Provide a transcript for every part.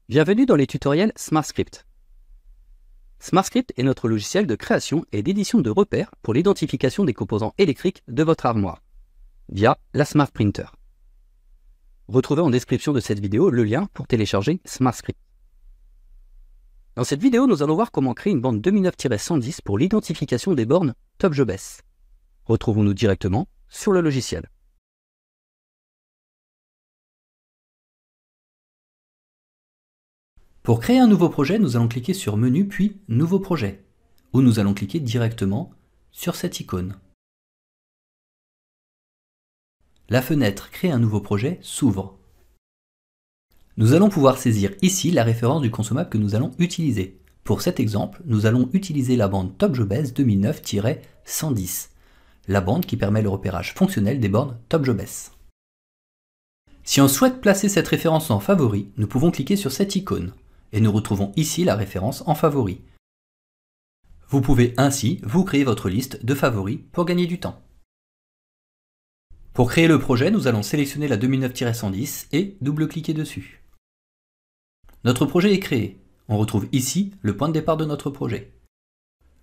Bienvenue dans les tutoriels SmartScript. SmartScript est notre logiciel de création et d'édition de repères pour l'identification des composants électriques de votre armoire, via la Smart Printer. Retrouvez en description de cette vidéo le lien pour télécharger SmartScript. Dans cette vidéo, nous allons voir comment créer une bande 2009-110 pour l'identification des bornes TopJobS. Retrouvons-nous directement sur le logiciel. Pour créer un nouveau projet, nous allons cliquer sur Menu puis Nouveau projet, où nous allons cliquer directement sur cette icône. La fenêtre Créer un nouveau projet s'ouvre. Nous allons pouvoir saisir ici la référence du consommable que nous allons utiliser. Pour cet exemple, nous allons utiliser la bande TopJobS 2009-110, la bande qui permet le repérage fonctionnel des bornes TopJobS. Si on souhaite placer cette référence en favori, nous pouvons cliquer sur cette icône. Et nous retrouvons ici la référence en favoris. Vous pouvez ainsi vous créer votre liste de favoris pour gagner du temps. Pour créer le projet, nous allons sélectionner la 2009-110 et double-cliquer dessus. Notre projet est créé. On retrouve ici le point de départ de notre projet.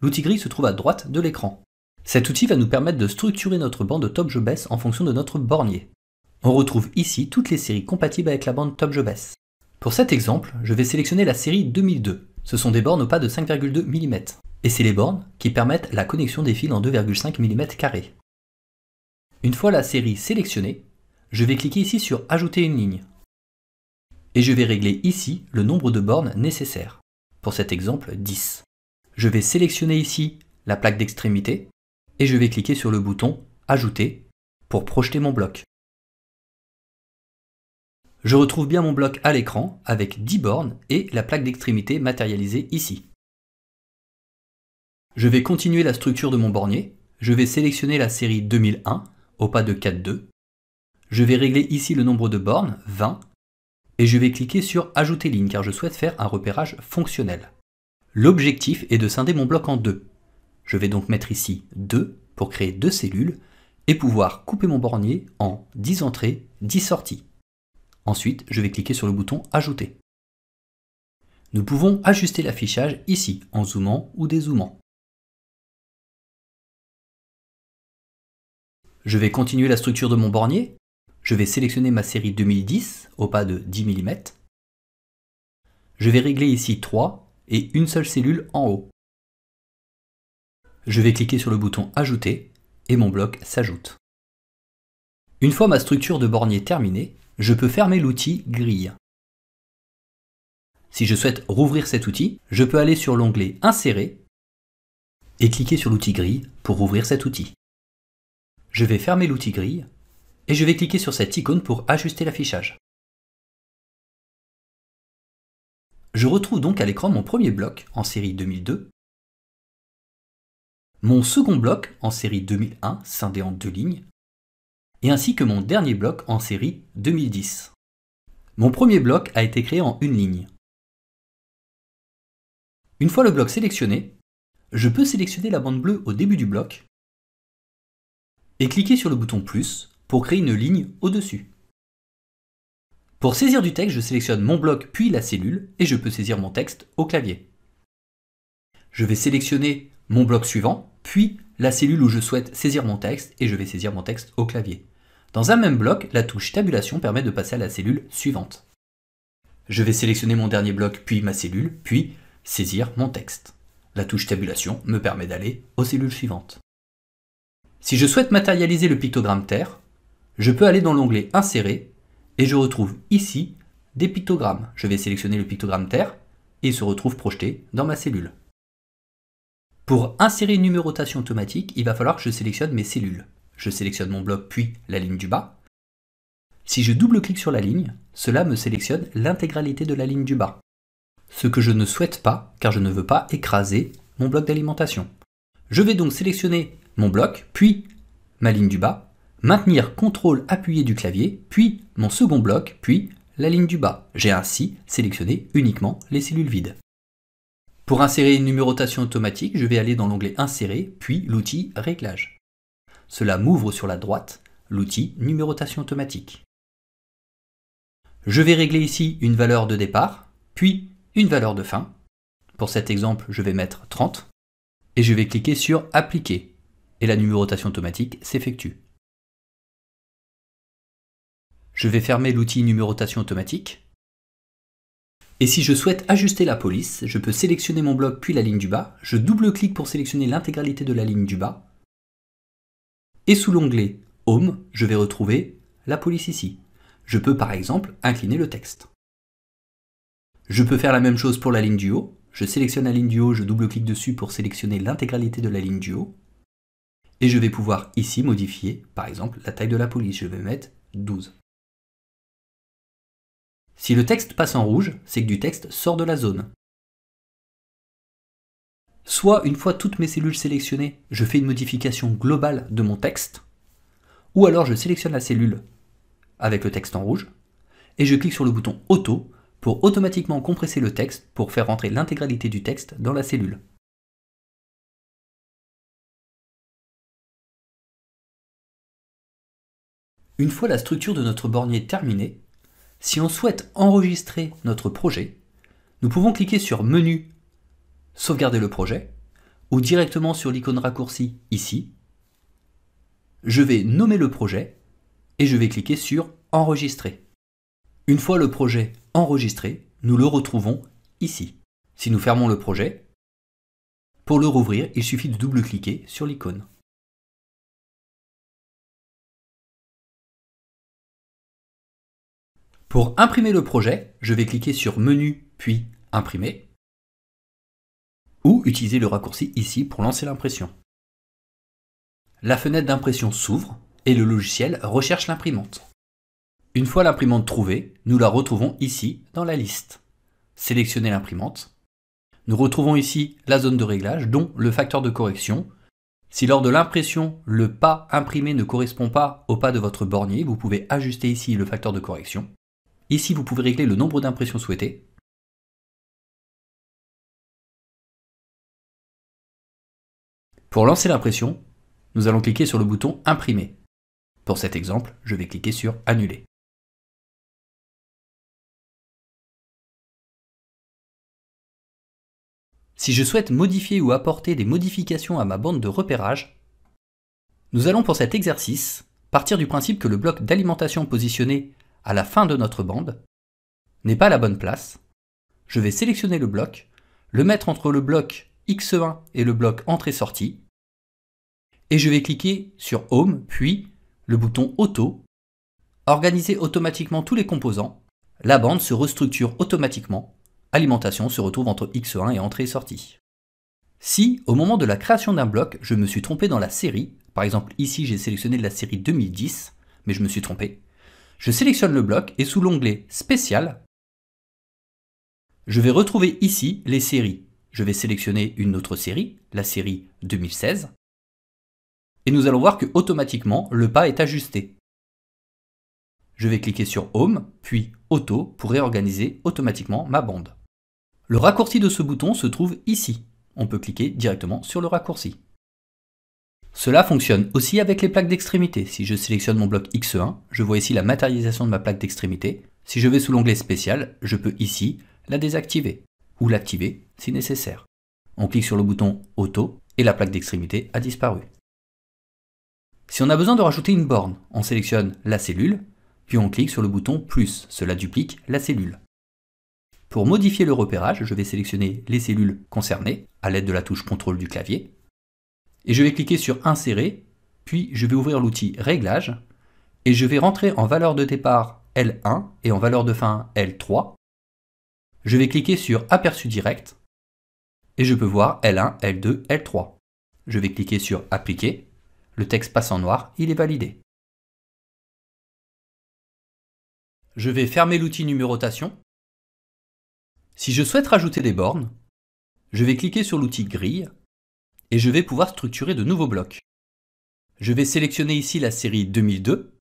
L'outil gris se trouve à droite de l'écran. Cet outil va nous permettre de structurer notre bande TopJobS en fonction de notre bornier. On retrouve ici toutes les séries compatibles avec la bande TopJobS. Pour cet exemple, je vais sélectionner la série 2002. Ce sont des bornes au pas de 5,2 mm. Et c'est les bornes qui permettent la connexion des fils en 2,5 mm². Une fois la série sélectionnée, je vais cliquer ici sur Ajouter une ligne. Et je vais régler ici le nombre de bornes nécessaires. Pour cet exemple, 10. Je vais sélectionner ici la plaque d'extrémité et je vais cliquer sur le bouton Ajouter pour projeter mon bloc. Je retrouve bien mon bloc à l'écran avec 10 bornes et la plaque d'extrémité matérialisée ici. Je vais continuer la structure de mon bornier. Je vais sélectionner la série 2001 au pas de 4,2. Je vais régler ici le nombre de bornes, 20. Et je vais cliquer sur Ajouter ligne car je souhaite faire un repérage fonctionnel. L'objectif est de scinder mon bloc en deux. Je vais donc mettre ici 2 pour créer 2 cellules et pouvoir couper mon bornier en 10 entrées, 10 sorties. Ensuite, je vais cliquer sur le bouton Ajouter. Nous pouvons ajuster l'affichage ici, en zoomant ou dézoomant. Je vais continuer la structure de mon bornier. Je vais sélectionner ma série 2010 au pas de 10 mm. Je vais régler ici 3 et une seule cellule en haut. Je vais cliquer sur le bouton Ajouter et mon bloc s'ajoute. Une fois ma structure de bornier terminée, je peux fermer l'outil Grille. Si je souhaite rouvrir cet outil, je peux aller sur l'onglet Insérer et cliquer sur l'outil Grille pour rouvrir cet outil. Je vais fermer l'outil Grille et je vais cliquer sur cette icône pour ajuster l'affichage. Je retrouve donc à l'écran mon premier bloc en série 2002, mon second bloc en série 2001 scindé en 2 lignes, et ainsi que mon dernier bloc en série 2010. Mon premier bloc a été créé en une ligne. Une fois le bloc sélectionné, je peux sélectionner la bande bleue au début du bloc et cliquer sur le bouton plus pour créer une ligne au-dessus. Pour saisir du texte, je sélectionne mon bloc puis la cellule et je peux saisir mon texte au clavier. Je vais sélectionner mon bloc suivant, puis la cellule où je souhaite saisir mon texte et je vais saisir mon texte au clavier. Dans un même bloc, la touche Tabulation permet de passer à la cellule suivante. Je vais sélectionner mon dernier bloc, puis ma cellule, puis saisir mon texte. La touche Tabulation me permet d'aller aux cellules suivantes. Si je souhaite matérialiser le pictogramme Terre, je peux aller dans l'onglet Insérer et je retrouve ici des pictogrammes. Je vais sélectionner le pictogramme Terre et il se retrouve projeté dans ma cellule. Pour insérer une numérotation automatique, il va falloir que je sélectionne mes cellules. Je sélectionne mon bloc puis la ligne du bas. Si je double-clique sur la ligne, cela me sélectionne l'intégralité de la ligne du bas. Ce que je ne souhaite pas car je ne veux pas écraser mon bloc d'alimentation. Je vais donc sélectionner mon bloc puis ma ligne du bas, maintenir CTRL appuyé du clavier, puis mon second bloc, puis la ligne du bas. J'ai ainsi sélectionné uniquement les cellules vides. Pour insérer une numérotation automatique, je vais aller dans l'onglet Insérer, puis l'outil Réglages. Cela m'ouvre sur la droite l'outil Numérotation automatique. Je vais régler ici une valeur de départ, puis une valeur de fin. Pour cet exemple, je vais mettre 30 et je vais cliquer sur Appliquer et la numérotation automatique s'effectue. Je vais fermer l'outil numérotation automatique. Et si je souhaite ajuster la police, je peux sélectionner mon bloc puis la ligne du bas, je double-clique pour sélectionner l'intégralité de la ligne du bas, et sous l'onglet Home, je vais retrouver la police ici. Je peux par exemple incliner le texte. Je peux faire la même chose pour la ligne du haut, je sélectionne la ligne du haut, je double-clique dessus pour sélectionner l'intégralité de la ligne du haut, et je vais pouvoir ici modifier par exemple la taille de la police, je vais mettre 12. Si le texte passe en rouge, c'est que du texte sort de la zone. Soit une fois toutes mes cellules sélectionnées, je fais une modification globale de mon texte, ou alors je sélectionne la cellule avec le texte en rouge, et je clique sur le bouton Auto pour automatiquement compresser le texte pour faire rentrer l'intégralité du texte dans la cellule. Une fois la structure de notre bornier terminée, si on souhaite enregistrer notre projet, nous pouvons cliquer sur Menu, Sauvegarder le projet, ou directement sur l'icône raccourci ici. Je vais nommer le projet et je vais cliquer sur Enregistrer. Une fois le projet enregistré, nous le retrouvons ici. Si nous fermons le projet, pour le rouvrir, il suffit de double-cliquer sur l'icône. Pour imprimer le projet, je vais cliquer sur Menu puis Imprimer, ou utiliser le raccourci ici pour lancer l'impression. La fenêtre d'impression s'ouvre et le logiciel recherche l'imprimante. Une fois l'imprimante trouvée, nous la retrouvons ici dans la liste. Sélectionnez l'imprimante. Nous retrouvons ici la zone de réglage, dont le facteur de correction. Si lors de l'impression, le pas imprimé ne correspond pas au pas de votre bornier, vous pouvez ajuster ici le facteur de correction. Ici, vous pouvez régler le nombre d'impressions souhaitées. Pour lancer l'impression, nous allons cliquer sur le bouton Imprimer. Pour cet exemple, je vais cliquer sur Annuler. Si je souhaite modifier ou apporter des modifications à ma bande de repérage, nous allons pour cet exercice partir du principe que le bloc d'alimentation positionné à la fin de notre bande n'est pas à la bonne place. Je vais sélectionner le bloc, le mettre entre le bloc X1 et le bloc Entrée-Sortie, et je vais cliquer sur Home, puis le bouton Auto, organiser automatiquement tous les composants. La bande se restructure automatiquement. Alimentation se retrouve entre X1 et Entrée-Sortie. Si, au moment de la création d'un bloc, je me suis trompé dans la série, par exemple ici j'ai sélectionné la série 2010, mais je me suis trompé, je sélectionne le bloc et sous l'onglet Spécial, je vais retrouver ici les séries. Je vais sélectionner une autre série, la série 2016, et nous allons voir que automatiquement le pas est ajusté. Je vais cliquer sur Home, puis Auto pour réorganiser automatiquement ma bande. Le raccourci de ce bouton se trouve ici. On peut cliquer directement sur le raccourci. Cela fonctionne aussi avec les plaques d'extrémité. Si je sélectionne mon bloc X1, je vois ici la matérialisation de ma plaque d'extrémité. Si je vais sous l'onglet Spécial, je peux ici la désactiver ou l'activer si nécessaire. On clique sur le bouton Auto et la plaque d'extrémité a disparu. Si on a besoin de rajouter une borne, on sélectionne la cellule, puis on clique sur le bouton Plus, cela duplique la cellule. Pour modifier le repérage, je vais sélectionner les cellules concernées à l'aide de la touche CTRL du clavier, et je vais cliquer sur Insérer, puis je vais ouvrir l'outil Réglages, et je vais rentrer en valeur de départ L1 et en valeur de fin L3. Je vais cliquer sur Aperçu direct, et je peux voir L1, L2, L3. Je vais cliquer sur Appliquer, le texte passe en noir, il est validé. Je vais fermer l'outil numérotation. Si je souhaite rajouter des bornes, je vais cliquer sur l'outil Grille et je vais pouvoir structurer de nouveaux blocs. Je vais sélectionner ici la série 2002.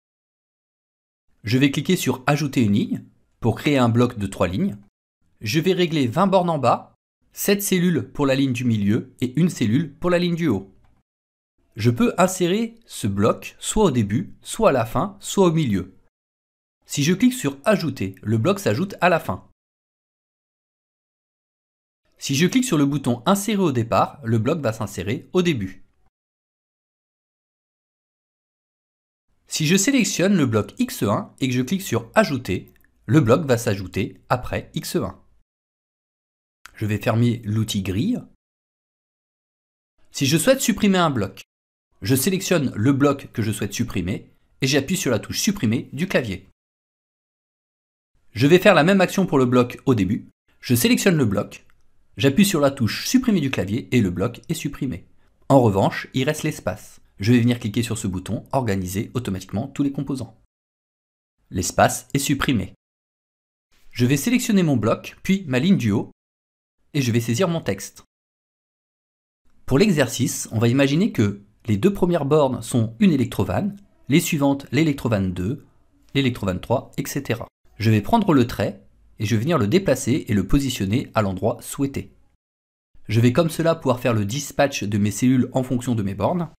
Je vais cliquer sur Ajouter une ligne pour créer un bloc de 3 lignes. Je vais régler 20 bornes en bas, 7 cellules pour la ligne du milieu et une cellule pour la ligne du haut. Je peux insérer ce bloc soit au début, soit à la fin, soit au milieu. Si je clique sur Ajouter, le bloc s'ajoute à la fin. Si je clique sur le bouton Insérer au départ, le bloc va s'insérer au début. Si je sélectionne le bloc X1 et que je clique sur Ajouter, le bloc va s'ajouter après X1. Je vais fermer l'outil Grille. Si je souhaite supprimer un bloc, je sélectionne le bloc que je souhaite supprimer et j'appuie sur la touche Supprimer du clavier. Je vais faire la même action pour le bloc au début. Je sélectionne le bloc, j'appuie sur la touche Supprimer du clavier et le bloc est supprimé. En revanche, il reste l'espace. Je vais venir cliquer sur ce bouton « Organiser automatiquement tous les composants ». L'espace est supprimé. Je vais sélectionner mon bloc, puis ma ligne du haut, et je vais saisir mon texte. Pour l'exercice, on va imaginer que les deux premières bornes sont une électrovanne, les suivantes l'électrovanne 2, l'électrovanne 3, etc. Je vais prendre le trait et je vais venir le déplacer et le positionner à l'endroit souhaité. Je vais comme cela pouvoir faire le dispatch de mes cellules en fonction de mes bornes.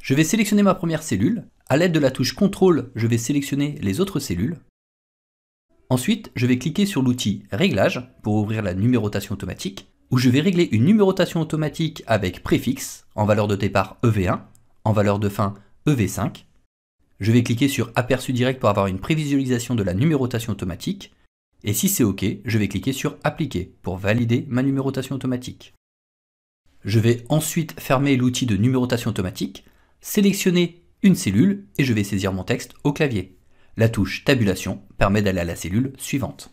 Je vais sélectionner ma première cellule. À l'aide de la touche CTRL, je vais sélectionner les autres cellules. Ensuite, je vais cliquer sur l'outil Réglages pour ouvrir la numérotation automatique, où je vais régler une numérotation automatique avec préfixe, en valeur de départ EV1, en valeur de fin EV5. Je vais cliquer sur Aperçu direct pour avoir une prévisualisation de la numérotation automatique. Et si c'est OK, je vais cliquer sur Appliquer pour valider ma numérotation automatique. Je vais ensuite fermer l'outil de numérotation automatique, sélectionner une cellule et je vais saisir mon texte au clavier. La touche Tabulation permet d'aller à la cellule suivante.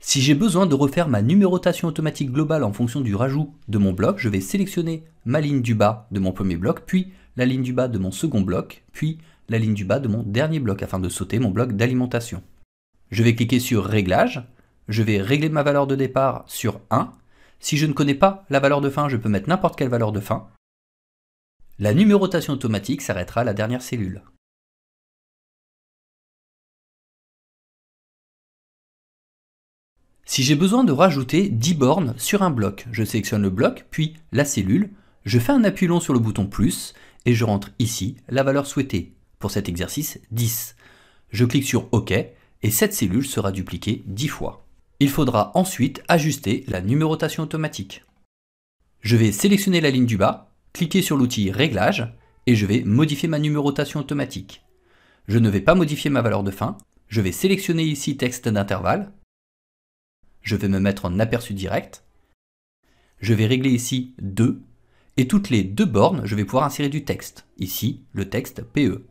Si j'ai besoin de refaire ma numérotation automatique globale en fonction du rajout de mon bloc, je vais sélectionner ma ligne du bas de mon premier bloc, puis la ligne du bas de mon second bloc, puis la ligne du bas de mon dernier bloc afin de sauter mon bloc d'alimentation. Je vais cliquer sur Réglages, je vais régler ma valeur de départ sur 1. Si je ne connais pas la valeur de fin, je peux mettre n'importe quelle valeur de fin. La numérotation automatique s'arrêtera à la dernière cellule. Si j'ai besoin de rajouter 10 bornes sur un bloc, je sélectionne le bloc, puis la cellule, je fais un appui long sur le bouton plus et je rentre ici la valeur souhaitée, pour cet exercice 10. Je clique sur OK et cette cellule sera dupliquée 10 fois. Il faudra ensuite ajuster la numérotation automatique. Je vais sélectionner la ligne du bas, cliquer sur l'outil Réglages et je vais modifier ma numérotation automatique. Je ne vais pas modifier ma valeur de fin, je vais sélectionner ici texte d'intervalle. Je vais me mettre en aperçu direct. Je vais régler ici 2. Et toutes les 2 bornes, je vais pouvoir insérer du texte. Ici, le texte PE.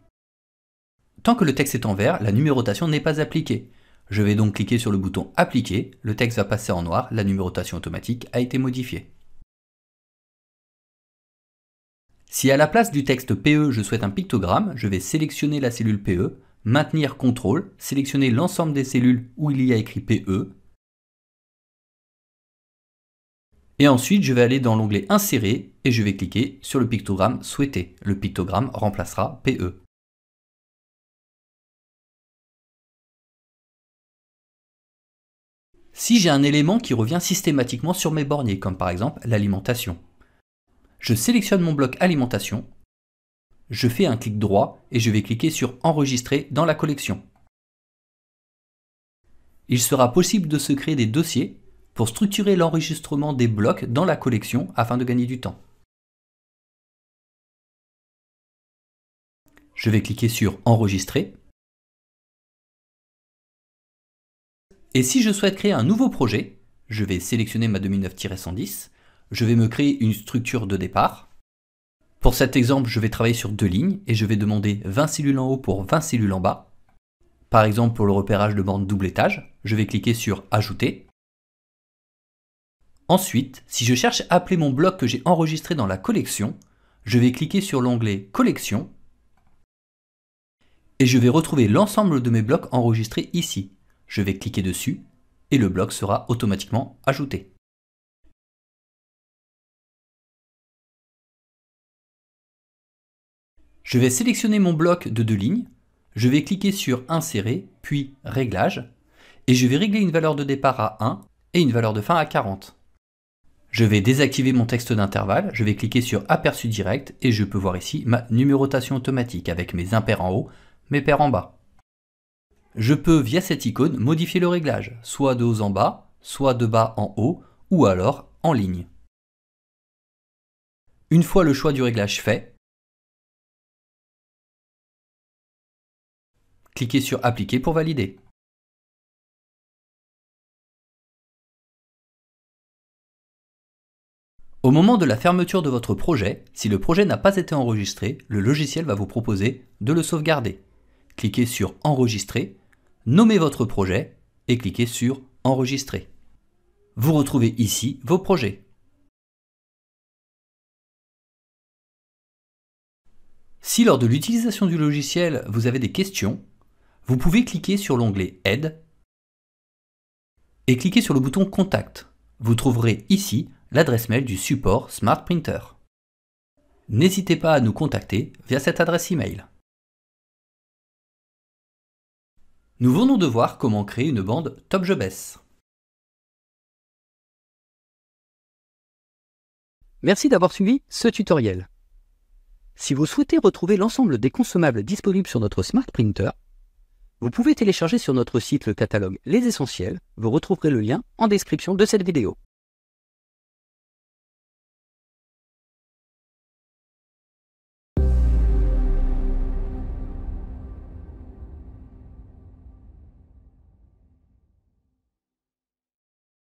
Tant que le texte est en vert, la numérotation n'est pas appliquée. Je vais donc cliquer sur le bouton Appliquer. Le texte va passer en noir. La numérotation automatique a été modifiée. Si à la place du texte PE, je souhaite un pictogramme, je vais sélectionner la cellule PE, maintenir CTRL, sélectionner l'ensemble des cellules où il y a écrit PE, et ensuite, je vais aller dans l'onglet Insérer et je vais cliquer sur le pictogramme souhaité. Le pictogramme remplacera PE. Si j'ai un élément qui revient systématiquement sur mes borniers, comme par exemple l'alimentation, je sélectionne mon bloc alimentation, je fais un clic droit et je vais cliquer sur Enregistrer dans la collection. Il sera possible de se créer des dossiers pour structurer l'enregistrement des blocs dans la collection afin de gagner du temps. Je vais cliquer sur Enregistrer. Et si je souhaite créer un nouveau projet, je vais sélectionner ma 2009-110, je vais me créer une structure de départ. Pour cet exemple, je vais travailler sur 2 lignes et je vais demander 20 cellules en haut pour 20 cellules en bas. Par exemple, pour le repérage de bornes double étage, je vais cliquer sur Ajouter. Ensuite, si je cherche à appeler mon bloc que j'ai enregistré dans la collection, je vais cliquer sur l'onglet Collection et je vais retrouver l'ensemble de mes blocs enregistrés ici. Je vais cliquer dessus et le bloc sera automatiquement ajouté. Je vais sélectionner mon bloc de 2 lignes, je vais cliquer sur Insérer, puis Réglages, et je vais régler une valeur de départ à 1 et une valeur de fin à 40. Je vais désactiver mon texte d'intervalle, je vais cliquer sur Aperçu direct et je peux voir ici ma numérotation automatique avec mes impairs en haut, mes pairs en bas. Je peux, via cette icône, modifier le réglage, soit de haut en bas, soit de bas en haut, ou alors en ligne. Une fois le choix du réglage fait, cliquez sur Appliquer pour valider. Au moment de la fermeture de votre projet, si le projet n'a pas été enregistré, le logiciel va vous proposer de le sauvegarder. Cliquez sur Enregistrer, nommez votre projet et cliquez sur Enregistrer. Vous retrouvez ici vos projets. Si lors de l'utilisation du logiciel, vous avez des questions, vous pouvez cliquer sur l'onglet Aide et cliquer sur le bouton Contact. Vous trouverez ici l'adresse mail du support Smart Printer. N'hésitez pas à nous contacter via cette adresse email. Nous venons de voir comment créer une bande Top Je Baisse. Merci d'avoir suivi ce tutoriel. Si vous souhaitez retrouver l'ensemble des consommables disponibles sur notre Smart Printer, vous pouvez télécharger sur notre site le catalogue Les Essentiels. Vous retrouverez le lien en description de cette vidéo.